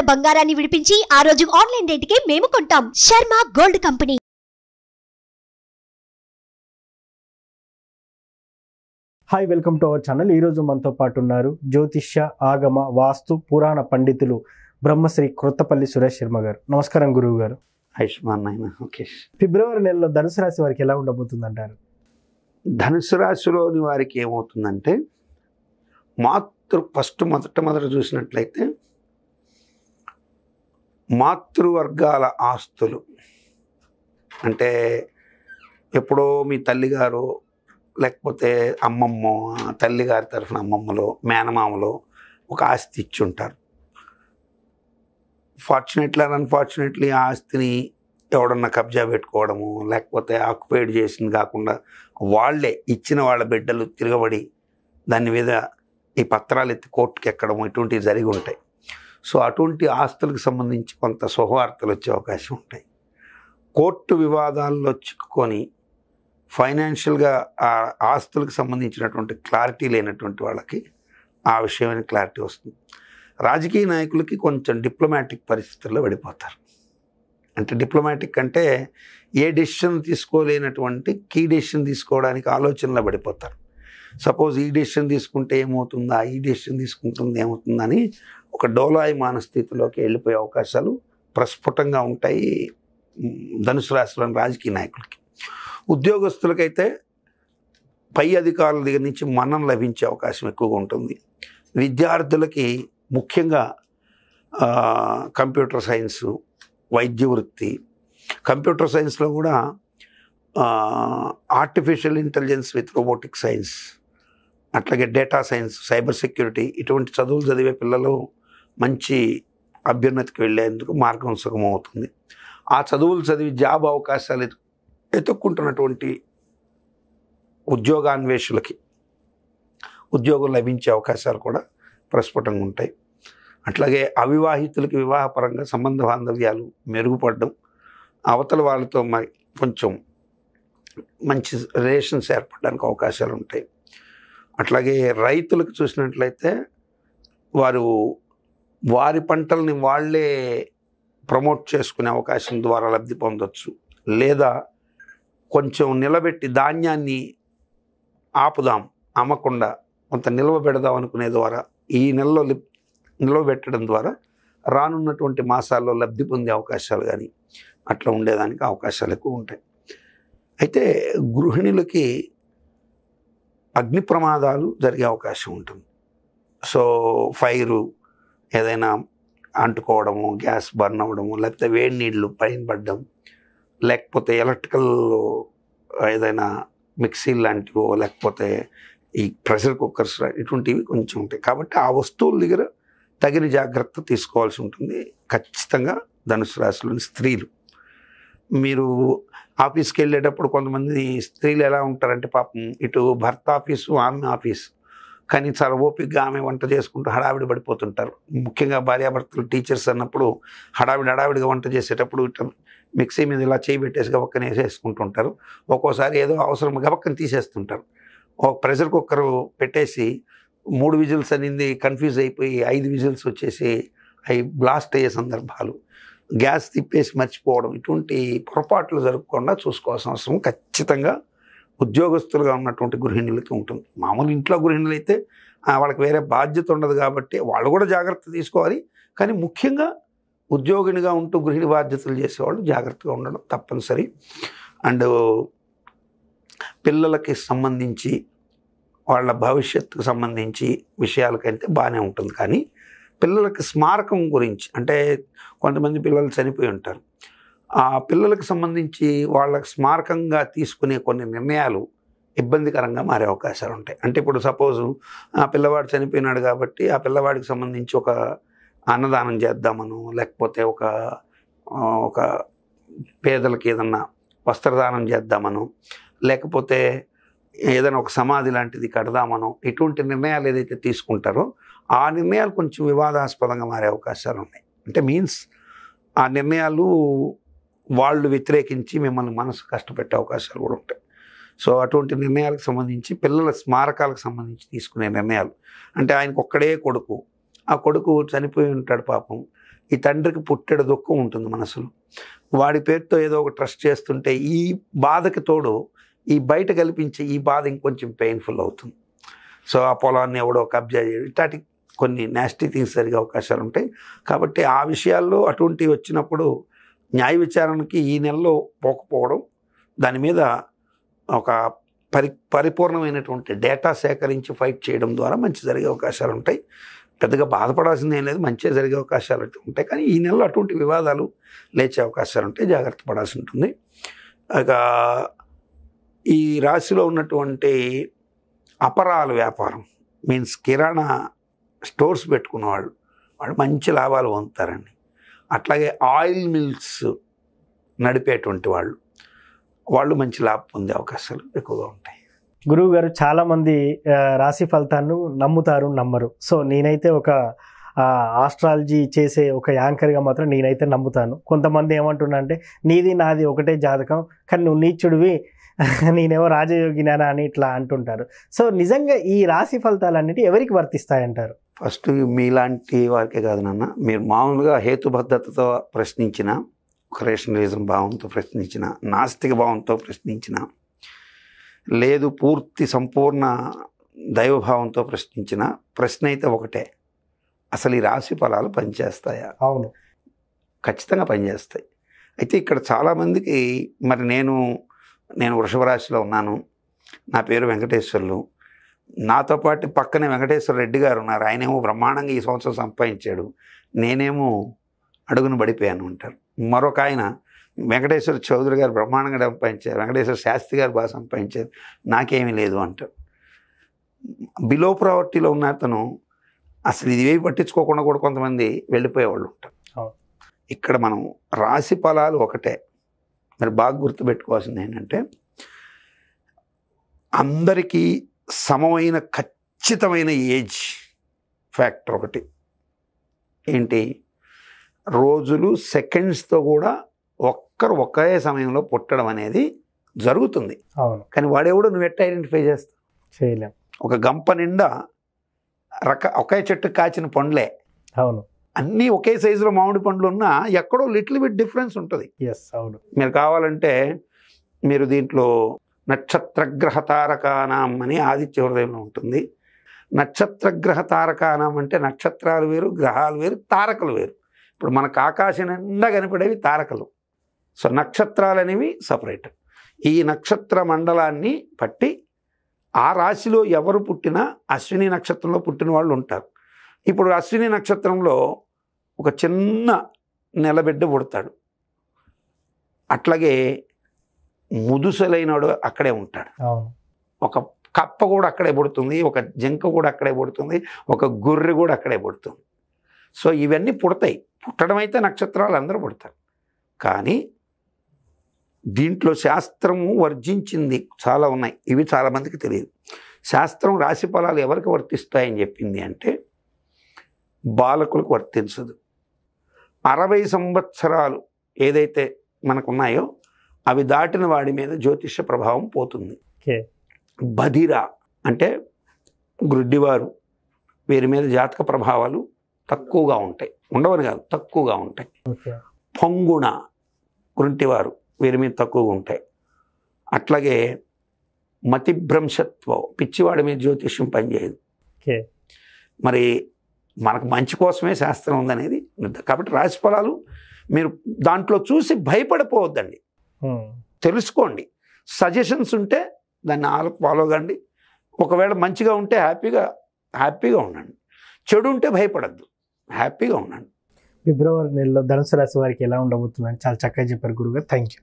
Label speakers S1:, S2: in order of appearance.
S1: గ్రాముల బంగారాన్ని విడిపించి ఆ రోజు ఆన్లైన్ రేటుకే మేము కొంటాం. Sharma gold company.
S2: Hi, welcome to our channel. ఈరోజు మనతో పాటు ఉన్నారు జ్యోతిష్య, ఆగమ, వాస్తు, పురాణ పండితులు బ్రహ్మశ్రీ క్రొత్తపల్లి సురేష్ శర్మ గారు. నమస్కారం గురువు గారు.
S3: ఆయుష్మాన్ నాయన. ఓకే.
S2: ఫిబ్రవరి నెలలో ధనుసు రాశి వారికి ఎలా ఉండబోతుంది అంటారు?
S3: ధనుసు రాశిలోని వారికి ఏమవుతుందంటే మొదట చూసినట్లయితే మాతృవర్గాల ఆస్తులు, అంటే ఎప్పుడో మీ తల్లిగారు లేకపోతే అమ్మమ్మో, తల్లిగారి తరఫున అమ్మమ్మలో, మేనమామలో ఒక ఆస్తి ఇచ్చి ఉంటారు. ఫార్చునేట్లీ అండ్ అన్ఫార్చునేట్లీ ఆ ఆస్తిని ఎవడన్నా కబ్జా పెట్టుకోవడము, లేకపోతే ఆక్యుపైడ్ చేసింది కాకుండా వాళ్ళే ఇచ్చిన వాళ్ళ బిడ్డలు తిరగబడి దాని మీద ఈ పత్రాలు ఎత్తి కోర్టుకి ఎక్కడము, ఇటువంటివి జరిగి ఉంటాయి. సో అటువంటి ఆస్తులకు సంబంధించి కొంత శుభవార్తలు వచ్చే అవకాశం ఉంటాయి. కోర్టు వివాదాల్లో చిక్కుకొని ఫైనాన్షియల్గా ఆ ఆస్తులకు సంబంధించినటువంటి క్లారిటీ లేనటువంటి వాళ్ళకి ఆ విషయమైన క్లారిటీ వస్తుంది. రాజకీయ నాయకులకి కొంచెం డిప్లొమాటిక్ పరిస్థితుల్లో పడిపోతారు. అంటే డిప్లొమాటిక్ అంటే ఏ డెసిషన్ తీసుకోలేనటువంటి కీ డెసిషన్ తీసుకోవడానికి ఆలోచనలో పడిపోతారు. సపోజ్ ఈ డెసిషన్ తీసుకుంటే ఏమవుతుందా, ఈ డెసిషన్ తీసుకుంటుంది ఏమవుతుందా అని ఒక డోలాయమాన స్థితిలోకి వెళ్ళిపోయే అవకాశాలు ప్రస్ఫుటంగా ఉంటాయి ధనుసు రాశిలోని రాజకీయ నాయకులకి. ఉద్యోగస్తులకైతే పై అధికారుల దగ్గర నుంచి మన్నన లభించే అవకాశం ఎక్కువగా ఉంటుంది. విద్యార్థులకి ముఖ్యంగా కంప్యూటర్ సైన్సు, వైద్య వృత్తి, కంప్యూటర్ సైన్స్లో కూడా artificial intelligence with robotic science, అట్లాగే డేటా సైన్స్, సైబర్ సెక్యూరిటీ, ఇటువంటి చదువులు చదివే పిల్లలు మంచి అభ్యున్నతికి వెళ్ళేందుకు మార్గం సుగమవుతుంది. ఆ చదువులు చదివి జాబ్ అవకాశాలు ఎత్తుక్కుంటున్నటువంటి ఉద్యోగాన్వేషులకి ఉద్యోగం లభించే అవకాశాలు కూడా ప్రస్ఫుటంగా ఉంటాయి. అట్లాగే అవివాహితులకి వివాహపరంగా సంబంధ బాంధవ్యాలు మెరుగుపడడం, అవతల వాళ్ళతో కొంచెం మంచి రిలేషన్స్ ఏర్పడడానికి అవకాశాలు ఉంటాయి. అట్లాగే రైతులకు చూసినట్లయితే వారి పంటల్ని వాళ్ళే ప్రమోట్ చేసుకునే అవకాశం ద్వారా లబ్ధి పొందొచ్చు. లేదా కొంచెం నిలబెట్టి ధాన్యాన్ని ఆపుదాం, అమ్మకుండా కొంత నిల్వ పెడదాం అనుకునే ద్వారా ఈ నెలలో నిల్వ పెట్టడం ద్వారా రానున్నటువంటి మాసాల్లో లబ్ధి పొందే అవకాశాలు కానీ అట్లా ఉండేదానికి అవకాశాలు ఎక్కువ ఉంటాయి. అయితే గృహిణులకి అగ్ని ప్రమాదాలు జరిగే అవకాశం ఉంటుంది. సో ఫైరు ఏదైనా అంటుకోవడము, గ్యాస్ బర్న్ అవ్వడము, లేకపోతే వేడి నీళ్ళు పైన పడడం, లేకపోతే ఎలక్ట్రికల్ ఏదైనా మిక్సీలు లాంటివో, లేకపోతే ఈ ప్రెషర్ కుక్కర్స్ ఇటువంటివి కొంచెం ఉంటాయి. కాబట్టి ఆ వస్తువుల దగ్గర తగిన జాగ్రత్త తీసుకోవాల్సి ఉంటుంది ఖచ్చితంగా ధనుసు రాశిలోని స్త్రీలు. మీరు ఆఫీస్కి వెళ్ళేటప్పుడు కొంతమంది స్త్రీలు ఎలా ఉంటారంటే పాపం ఇటు భర్త ఆఫీసు, ఆమె ఆఫీసు, కానీ చాలా ఓపికగా ఆమె వంట చేసుకుంటూ హడావిడి పడిపోతుంటారు. ముఖ్యంగా భార్యాభర్తలు టీచర్స్ అన్నప్పుడు హడావిడిగా వంట చేసేటప్పుడు ఇట్లా మిక్సీ మీద ఇలా చేయి పెట్టేసి గబక్కన వేసేసుకుంటుంటారు. ఒక్కోసారి ఏదో అవసరం గబక్కన తీసేస్తుంటారు. ఒక ప్రెషర్ కుక్కర్ పెట్టేసి 3 విజిల్స్ అనింది కన్ఫ్యూజ్ అయిపోయి 5 విజిల్స్ వచ్చేసి అవి బ్లాస్ట్ అయ్యే సందర్భాలు, గ్యాస్ తిప్పేసి మర్చిపోవడం, ఇటువంటి పొరపాట్లు జరగకుండా చూసుకోవాల్సిన అవసరం ఖచ్చితంగా ఉద్యోగస్తులుగా ఉన్నటువంటి గృహిణులకి ఉంటుంది. మామూలు ఇంట్లో గృహిణులు అయితే వాళ్ళకి వేరే బాధ్యత ఉండదు కాబట్టి వాళ్ళు కూడా జాగ్రత్త తీసుకోవాలి. కానీ ముఖ్యంగా ఉద్యోగినిగా ఉంటూ గృహిణి బాధ్యతలు చేసేవాళ్ళు జాగ్రత్తగా ఉండడం తప్పనిసరి. అండ్ పిల్లలకి సంబంధించి వాళ్ళ భవిష్యత్తుకు సంబంధించి విషయాలకైతే బాగానే ఉంటుంది. కానీ పిల్లలకి స్మారకం గురించి, అంటే కొంతమంది పిల్లలు చనిపోయి ఉంటారు, ఆ పిల్లలకు సంబంధించి వాళ్ళకి స్మారకంగా తీసుకునే కొన్ని నిర్ణయాలు ఇబ్బందికరంగా మారే అవకాశాలు ఉంటాయి. అంటే ఇప్పుడు సపోజు ఆ పిల్లవాడు చనిపోయినాడు కాబట్టి ఆ పిల్లవాడికి సంబంధించి ఒక అన్నదానం చేద్దామను, లేకపోతే ఒక పేదలకు ఏదన్నా వస్త్రదానం చేద్దామను, లేకపోతే ఏదైనా ఒక సమాధి లాంటిది కడదామనో, ఇటువంటి నిర్ణయాలు ఏదైతే తీసుకుంటారో ఆ నిర్ణయాలు కొంచెం వివాదాస్పదంగా మారే అవకాశాలు ఉన్నాయి. అంటే మీన్స్ ఆ నిర్ణయాలు వాళ్ళు వ్యతిరేకించి మిమ్మల్ని మనసు కష్టపెట్టే అవకాశాలు కూడా ఉంటాయి. సో అటువంటి నిర్ణయాలకు సంబంధించి పిల్లల స్మారకాలకు సంబంధించి తీసుకునే నిర్ణయాలు, అంటే ఆయనకు ఒక్కడే కొడుకు, ఆ కొడుకు చనిపోయి ఉంటాడు పాపం. ఈ తండ్రికి పుట్టెడు దుఃఖం ఉంటుంది మనసులో. వాడి పేరుతో ఏదో ఒక ట్రస్ట్ చేస్తుంటే ఈ బాధకి తోడు ఈ బయట కల్పించే ఈ బాధ ఇంకొంచెం పెయిన్ఫుల్ అవుతుంది. సో ఆ పొలాన్ని ఎవడో కబ్జా చేయడం, ఇట్లాంటి కొన్ని నాస్టీ థింగ్స్ జరిగే అవకాశాలు ఉంటాయి. కాబట్టి ఆ విషయాల్లో అటువంటివి వచ్చినప్పుడు న్యాయ విచారణకి ఈ నెలలో పోకపోవడం, దాని మీద ఒక పరిపూర్ణమైనటువంటి డేటా సేకరించి ఫైట్ చేయడం ద్వారా మంచి జరిగే అవకాశాలు ఉంటాయి. పెద్దగా బాధపడాల్సింది ఏం లేదు, మంచిగా జరిగే అవకాశాలు ఉంటాయి. కానీ ఈ నెలలో అటువంటి వివాదాలు లేచే అవకాశాలు ఉంటాయి, జాగ్రత్త పడాల్సి ఉంటుంది. ఇక ఈ రాశిలో ఉన్నటువంటి అపరాల వ్యాపారం మీన్స్ కిరాణా స్టోర్స్ పెట్టుకున్న వాళ్ళు మంచి లాభాలు పొందుతారండి. అట్లాగే ఆయిల్ మిల్స్ నడిపేటువంటి వాళ్ళు మంచి లాభం పొందే అవకాశాలు ఎక్కువగా ఉంటాయి.
S2: గురువు గారు, చాలామంది రాశి ఫలితాలను నమ్ముతారు, నమ్మరు. సో నేనైతే ఒక ఆస్ట్రాలజీ చేసే ఒక యాంకర్గా మాత్రం నేనైతే నమ్ముతాను. కొంతమంది ఏమంటున్నా అంటే నీది నాది ఒకటే జాతకం, కానీ నువ్వు నీచుడివి, నేనేమో రాజయోగినా అని ఇట్లా అంటుంటారు. సో నిజంగా ఈ రాశి ఫలితాలన్నిటి ఎవరికి వర్తిస్తాయంటారు?
S3: ఫస్ట్ మీలాంటి వారికే కాదు నాన్న, మీరు మామూలుగా హేతుబద్ధతతో ప్రశ్నించిన, ఒక రేషనలిజం భావంతో ప్రశ్నించిన, నాస్తిక భావంతో ప్రశ్నించిన, లేదు పూర్తి సంపూర్ణ దైవభావంతో ప్రశ్నించిన ప్రశ్న అయితే ఒకటే, అసలు ఈ రాశి ఫలాలు పనిచేస్తాయా?
S2: అవును,
S3: ఖచ్చితంగా పనిచేస్తాయి. అయితే ఇక్కడ చాలామందికి మరి నేను వృషభ రాశిలో ఉన్నాను, నా పేరు వెంకటేశ్వర్లు, నాతో పాటు పక్కనే వెంకటేశ్వర రెడ్డి గారు ఉన్నారు, ఆయనేమో బ్రహ్మాండంగా ఈ సంవత్సరం సంపాదించాడు, నేనేమో అడుగును పడిపోయాను అంటారు. మరొక ఆయన వెంకటేశ్వర చౌదరి గారు బ్రహ్మాండంగా సంపాదించారు, వెంకటేశ్వర శాస్త్రి గారు బాగా సంపాదించారు, నాకేమీ లేదు అంటారు. బిలో ప్రావర్టీలో ఉన్న అతను అసలు ఇది ఏవి పట్టించుకోకుండా కూడా కొంతమంది వెళ్ళిపోయేవాళ్ళు ఉంటారు. ఇక్కడ మనం రాశి ఫలాలు ఒకటే, మరి బాగా గుర్తుపెట్టుకోవాల్సింది ఏంటంటే అందరికీ సమమైన ఖచ్చితమైన ఏజ్ ఫ్యాక్టర్ ఒకటి ఏంటి, రోజులు సెకండ్స్తో కూడా ఒకే సమయంలో పుట్టడం అనేది జరుగుతుంది.
S2: అవును,
S3: కానీ వాడెవడో నువ్వు ఎట్లా ఐడెంటిఫై చేస్తావు?
S2: చేయలేం.
S3: ఒక గంప నిండా ఒకే చెట్టు కాచిన పండ్లే,
S2: అవును,
S3: అన్నీ ఒకే సైజులో మామిడి పండ్లు ఉన్నా ఎక్కడో లిటిల్ బిట్ డిఫరెన్స్ ఉంటుంది.
S2: ఎస్, అవును.
S3: మీరు కావాలంటే మీరు దీంట్లో నక్షత్రగ్రహ తారకానాం అని ఆదిత్య హృదయంలో ఉంటుంది. నక్షత్రగ్రహ తారకానాం అంటే నక్షత్రాలు వేరు, గ్రహాలు వేరు, తారకలు వేరు. ఇప్పుడు మనకు ఆకాశం నిండా కనిపడేవి తారకలు, సో నక్షత్రాలు అనేవి సపరేట్. ఈ నక్షత్ర మండలాన్ని బట్టి ఆ రాశిలో ఎవరు పుట్టినా అశ్విని నక్షత్రంలో పుట్టిన వాళ్ళు ఉంటారు. ఇప్పుడు అశ్విని నక్షత్రంలో ఒక చిన్న నెలబిడ్డ పుడతాడు, అట్లాగే ముదుసలైనడు అక్కడే ఉంటాడు, ఒక కప్ప కూడా అక్కడే పుడుతుంది, ఒక జింక కూడా అక్కడే పుడుతుంది, ఒక గొర్రె కూడా అక్కడే పుడుతుంది. సో ఇవన్నీ పుడతాయి. పుట్టడం అయితే నక్షత్రాలు అందరూ పుడతారు. కానీ దీంట్లో శాస్త్రము వర్జించింది చాలా ఉన్నాయి, ఇవి చాలామందికి తెలియదు. శాస్త్రం రాశి ఫలాలు ఎవరికి వర్తిస్తాయని చెప్పింది అంటే బాలకులకు వర్తించదు. 60 సంవత్సరాలు ఏదైతే మనకున్నాయో అవి దాటిన వాడి మీద జ్యోతిష ప్రభావం పోతుంది. బధిర అంటే గ్రుడ్డివారు, వీరి మీద జాతక ప్రభావాలు తక్కువగా ఉంటాయి, ఉండవని కాదు తక్కువగా ఉంటాయి. పొంగుణ గుంటివారు, వీరి మీద తక్కువగా ఉంటాయి. అట్లాగే మతిభ్రంశత్వం, పిచ్చివాడి మీద జ్యోతిష్యం పనిచేయదు. మరి మనకు మంచి కోసమే శాస్త్రం ఉందనేది. కాబట్టి రాశి ఫలాలు మీరు దాంట్లో చూసి భయపడిపోవద్దండి, తెలుసుకోండి. సజెషన్స్ ఉంటే దాన్ని ఫాలో కండి. ఒకవేళ మంచిగా ఉంటే హ్యాపీగా ఉండండి, చెడు ఉంటే భయపడద్దు, హ్యాపీగా ఉండండి.
S2: ఫిబ్రవరి నెలలో ధనుసు రాశి వారికి ఎలా ఉండబోతుందని చాలా చక్కగా చెప్పారు గురుగారు. Thank you.